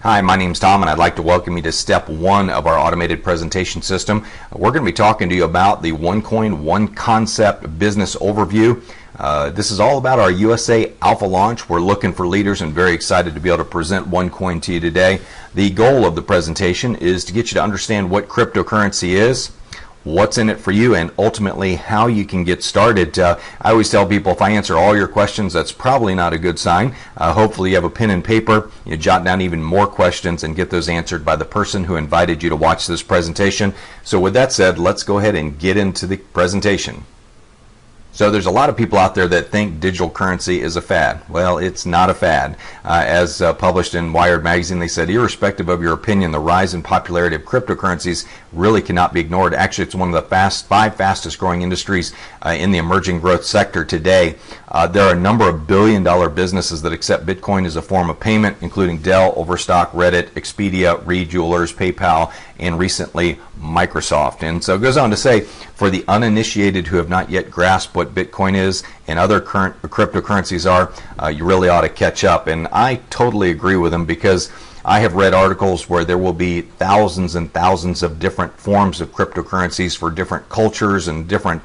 Hi, my name's Tom, and I'd like to welcome you to step one of our automated presentation system. We're going to be talking to you about the OneCoin One Concept business overview. This is all about our USA Alpha launch. We're looking for leaders and very excited to be able to present OneCoin to you today. The goal of the presentation is to get you to understand what cryptocurrency is, what's in it for you, and ultimately how you can get started. I always tell people, if I answer all your questions, that's probably not a good sign. Hopefully you have a pen and paper, you jot down even more questions and get those answered by the person who invited you to watch this presentation. So with that said, let's go ahead and get into the presentation. So there's a lot of people out there that think digital currency is a fad. Well, it's not a fad. As published in Wired magazine, they said, irrespective of your opinion, the rise in popularity of cryptocurrencies really cannot be ignored. Actually, it's one of the five fastest growing industries in the emerging growth sector today. There are a number of billion-dollar businesses that accept Bitcoin as a form of payment, including Dell, Overstock, Reddit, Expedia, Reed Jewelers, PayPal, and recently Microsoft. And so it goes on to say, for the uninitiated who have not yet grasped what Bitcoin is and other current cryptocurrencies are, you really ought to catch up. And I totally agree with them, because I have read articles where there will be thousands and thousands of different forms of cryptocurrencies for different cultures and different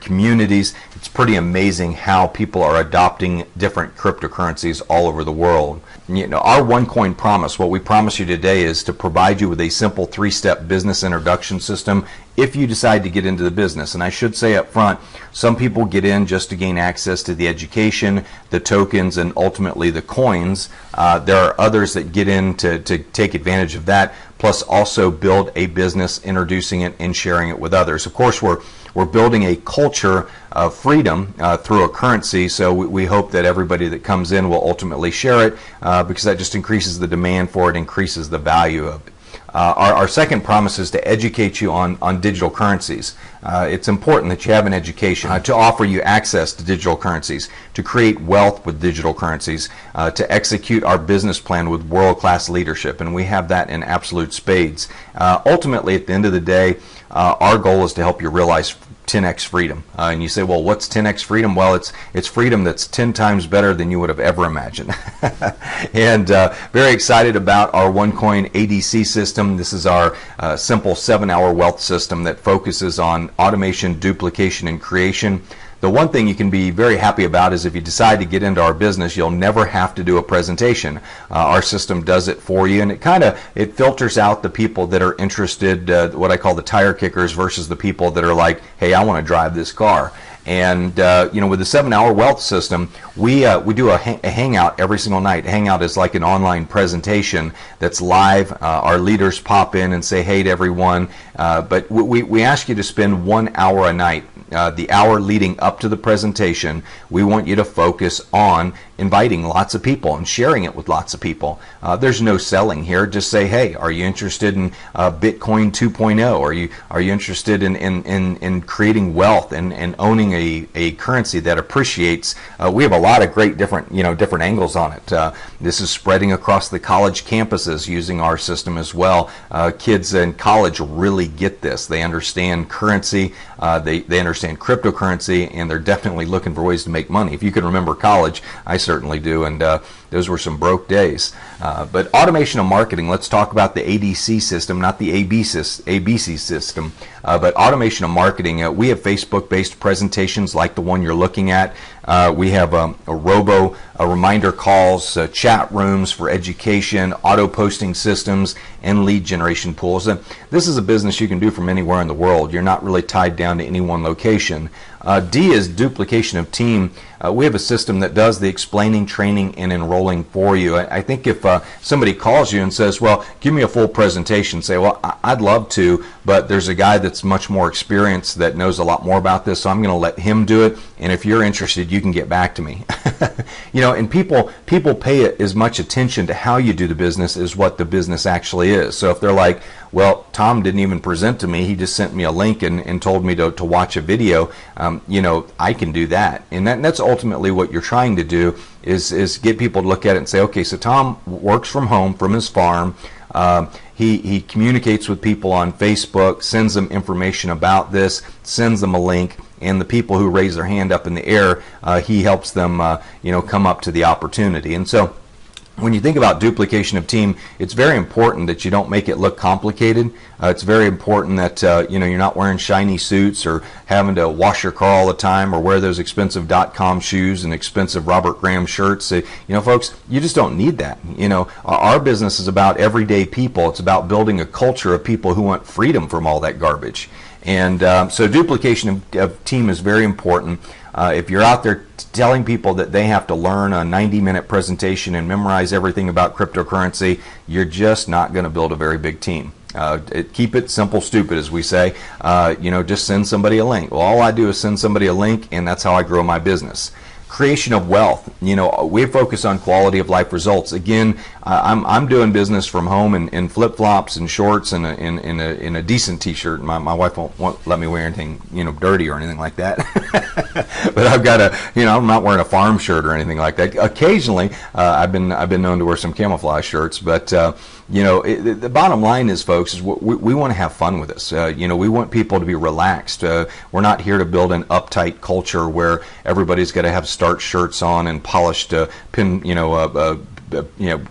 communities. It's pretty amazing how people are adopting different cryptocurrencies all over the world. You know, our OneCoin promise, what we promise you today, is to provide you with a simple three-step business introduction system if you decide to get into the business. And I should say up front, some people get in just to gain access to the education, the tokens, and ultimately the coins. There are others that get in to take advantage of that, plus also build a business, introducing it and sharing it with others. Of course, we're building a culture of freedom through a currency, so we hope that everybody that comes in will ultimately share it, because that just increases the demand for it, increases the value of it. Our second promise is to educate you on digital currencies. It's important that you have an education to offer you access to digital currencies, to create wealth with digital currencies, to execute our business plan with world-class leadership, and we have that in absolute spades. Ultimately, at the end of the day, our goal is to help you realize 10x freedom. And you say, well, what's 10x freedom? Well, it's freedom that's 10 times better than you would have ever imagined. And very excited about our OneCoin ADC system. This is our simple 7-hour wealth system that focuses on automation, duplication, and creation. The one thing you can be very happy about is if you decide to get into our business, you'll never have to do a presentation. Our system does it for you, and it filters out the people that are interested, what I call the tire kickers, versus the people that are like, hey, I want to drive this car. And you know, with the 7-hour wealth system, we do a hangout every single night. Hangout is like an online presentation that's live. Our leaders pop in and say hey to everyone, but we ask you to spend 1 hour a night. The hour leading up to the presentation, we want you to focus on inviting lots of people and sharing it with lots of people. There's no selling here. Just say, hey, are you interested in Bitcoin 2.0? Are you interested in creating wealth and owning a currency that appreciates? We have a lot of great different angles on it. This is spreading across the college campuses using our system as well. Kids in college really get this. They understand currency. They understand cryptocurrency, and they're definitely looking for ways to make money. If you can remember college, I certainly do, and those were some broke days. But automation of marketing, let's talk about the ADC system, not the ABC system, but automation of marketing. We have Facebook-based presentations like the one you're looking at. We have reminder calls, chat rooms for education, auto-posting systems, and lead generation pools. And this is a business you can do from anywhere in the world. You're not really tied down to any one location. D is duplication of team. We have a system that does the explaining, training, and enrolling for you. I think if somebody calls you and says, well, give me a full presentation, say, well, I'd love to, but there's a guy that's much more experienced that knows a lot more about this, so I'm going to let him do it, and if you're interested, you can get back to me. You know, and people pay as much attention to how you do the business as what the business actually is. So if they're like, well, Tom didn't even present to me, he just sent me a link and told me to watch a video, you know, I can do that. And that's ultimately what you're trying to do, is get people to look at it and say, okay, so Tom works from home, from his farm. He communicates with people on Facebook, sends them information about this, sends them a link, and the people who raise their hand up in the air, he helps them, you know, come up to the opportunity. And so When you think about duplication of team, it's very important that you don't make it look complicated. It's very important that you're not wearing shiny suits or having to wash your car all the time or wear those expensive .com shoes and expensive Robert Graham shirts. Folks, you just don't need that. Our business is about everyday people. It's about building a culture of people who want freedom from all that garbage. And so duplication of team is very important. If you're out there telling people that they have to learn a 90-minute presentation and memorize everything about cryptocurrency, you're just not going to build a very big team. Keep it simple, stupid, as we say. Just send somebody a link. Well, all I do is send somebody a link, and that's how I grow my business. Creation of wealth. We focus on quality of life results. Again, I'm doing business from home in flip-flops and shorts and in a decent T-shirt. My wife won't let me wear anything dirty or anything like that. But I've got I'm not wearing a farm shirt or anything like that. Occasionally, I've been known to wear some camouflage shirts, but the bottom line is, folks, is we want to have fun with this. We want people to be relaxed. We're not here to build an uptight culture where everybody's got to have starched shirts on and polished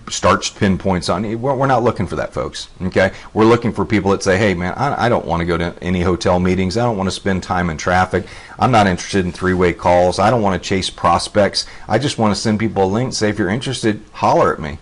starched pinpoints on. We're not looking for that, folks. Okay, we're looking for people that say, hey man, I don't want to go to any hotel meetings. I don't want to spend time in traffic. I'm not interested in three-way calls. I don't want to chase prospects. I just want to send people a link, say if you're interested, holler at me.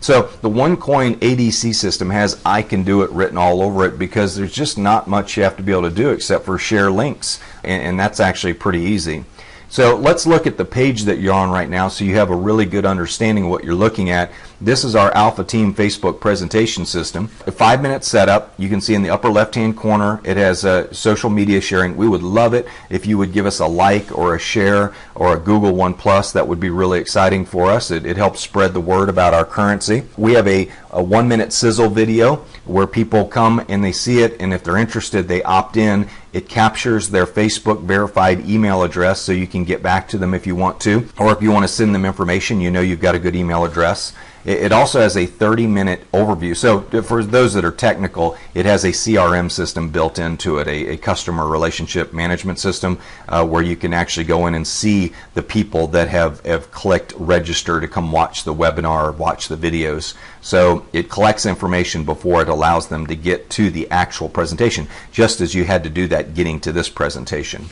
So the OneCoin ADC system has I can do it written all over it, because there's just not much you have to be able to do except for share links, and that's actually pretty easy. So let's look at the page that you're on right now so you have a really good understanding of what you're looking at. This is our Alpha Team Facebook presentation system. A 5-minute setup. You can see in the upper left-hand corner it has social media sharing. We would love it if you would give us a like or a share or a Google One Plus. That would be really exciting for us. It helps spread the word about our currency. We have a 1-minute sizzle video where people come and they see it, and if they're interested, they opt in. It captures their Facebook verified email address so you can get back to them if you want to, or if you want to send them information, you've got a good email address. It also has a 30-minute overview. So for those that are technical, it has a CRM system built into it, a customer relationship management system, where you can actually go in and see the people that have clicked register to come watch the webinar or watch the videos. So it collects information before it allows them to get to the actual presentation, just as you had to do that getting to this presentation.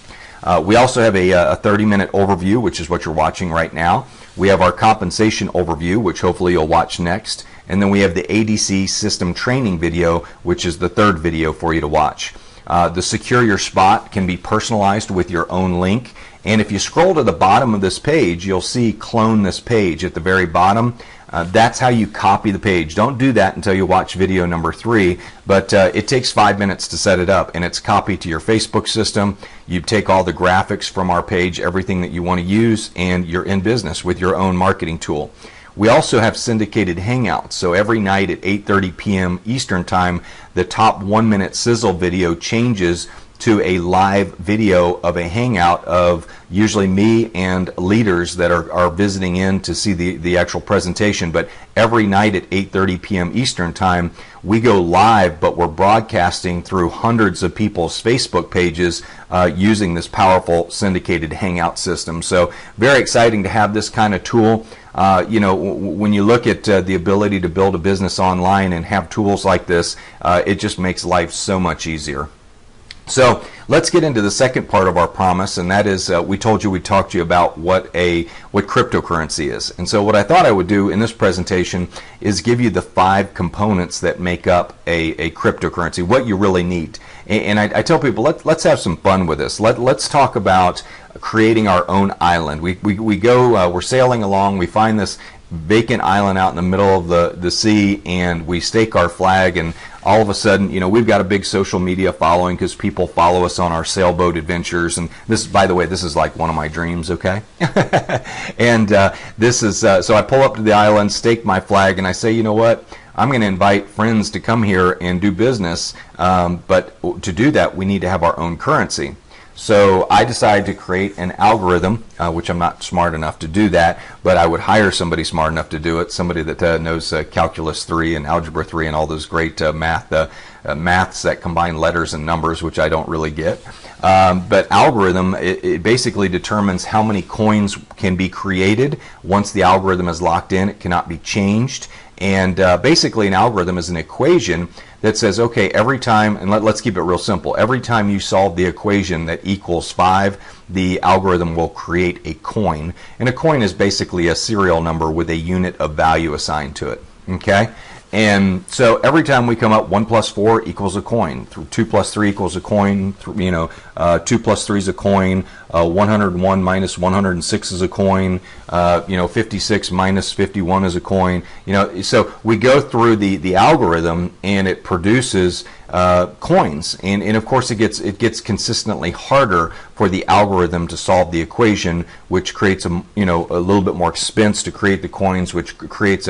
We also have a 30-minute overview, which is what you're watching right now. We have our compensation overview, which hopefully you'll watch next. And then we have the ADC system training video, which is the third video for you to watch. The Secure Your Spot can be personalized with your own link. And if you scroll to the bottom of this page, you'll see Clone This Page at the very bottom. That's how you copy the page. Don't do that until you watch video number 3, but it takes 5 minutes to set it up, and it's copied to your Facebook system. You take all the graphics from our page, everything that you want to use, and you're in business with your own marketing tool. We also have syndicated hangouts, so every night at 8:30 p.m. Eastern Time, the top 1-minute sizzle video changes to a live video of a hangout of usually me and leaders that are visiting in to see the actual presentation. But every night at 8:30 p.m. Eastern Time, we go live, but we're broadcasting through hundreds of people's Facebook pages using this powerful syndicated hangout system. So very exciting to have this kind of tool. When you look at the ability to build a business online and have tools like this, it just makes life so much easier. So let's get into the second part of our promise, and that is we told you we'd talk to you about what cryptocurrency is. And so what I thought I would do in this presentation is give you the 5 components that make up a cryptocurrency, what you really need. And I tell people, let's have some fun with this. Let's talk about creating our own island. We go, we're sailing along, we find this vacant island out in the middle of the sea, and we stake our flag, and all of a sudden, we've got a big social media following because people follow us on our sailboat adventures. And this, by the way, this is like one of my dreams, okay? And this is, so I pull up to the island, stake my flag, and I say, you know what? I'm going to invite friends to come here and do business, but to do that, we need to have our own currency. So I decided to create an algorithm, which I'm not smart enough to do that, but I would hire somebody smart enough to do it, somebody that knows Calculus 3 and Algebra 3 and all those great maths that combine letters and numbers, which I don't really get. But algorithm, it basically determines how many coins can be created. Once the algorithm is locked in, it cannot be changed. And basically an algorithm is an equation that says, okay, every time, and let's keep it real simple, every time you solve the equation that equals 5, the algorithm will create a coin. And a coin is basically a serial number with a unit of value assigned to it. Okay? And so every time we come up, 1 plus 4 equals a coin, 2 plus 3 equals a coin, 2 plus 3 is a coin, 101 minus 106 is a coin, 56 minus 51 is a coin. So we go through the algorithm and it produces coins, and of course it gets consistently harder for the algorithm to solve the equation, which creates a little bit more expense to create the coins, which creates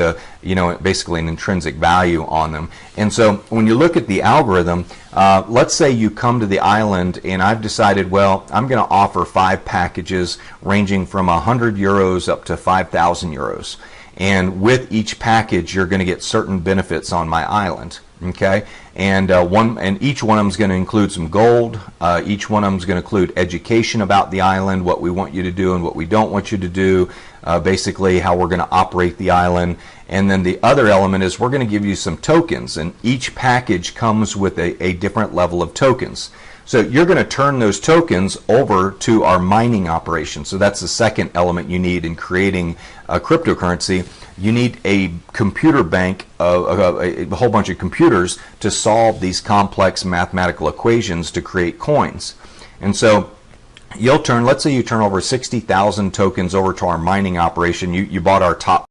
basically an intrinsic value on them. And so when you look at the algorithm, let's say you come to the island and I've decided, well, I'm going to offer 5 packages ranging from 100 euros up to 5,000 euros. And with each package, you're going to get certain benefits on my island. Okay, and each one of them is going to include some gold. Each one of them is going to include education about the island, what we want you to do and what we don't want you to do, basically how we're going to operate the island. And then the other element is we're going to give you some tokens, and each package comes with a different level of tokens. So you're going to turn those tokens over to our mining operation. So that's the second element you need in creating a cryptocurrency. You need a computer bank, a whole bunch of computers to solve these complex mathematical equations to create coins. And so let's say you turn over 60,000 tokens over to our mining operation. You bought our top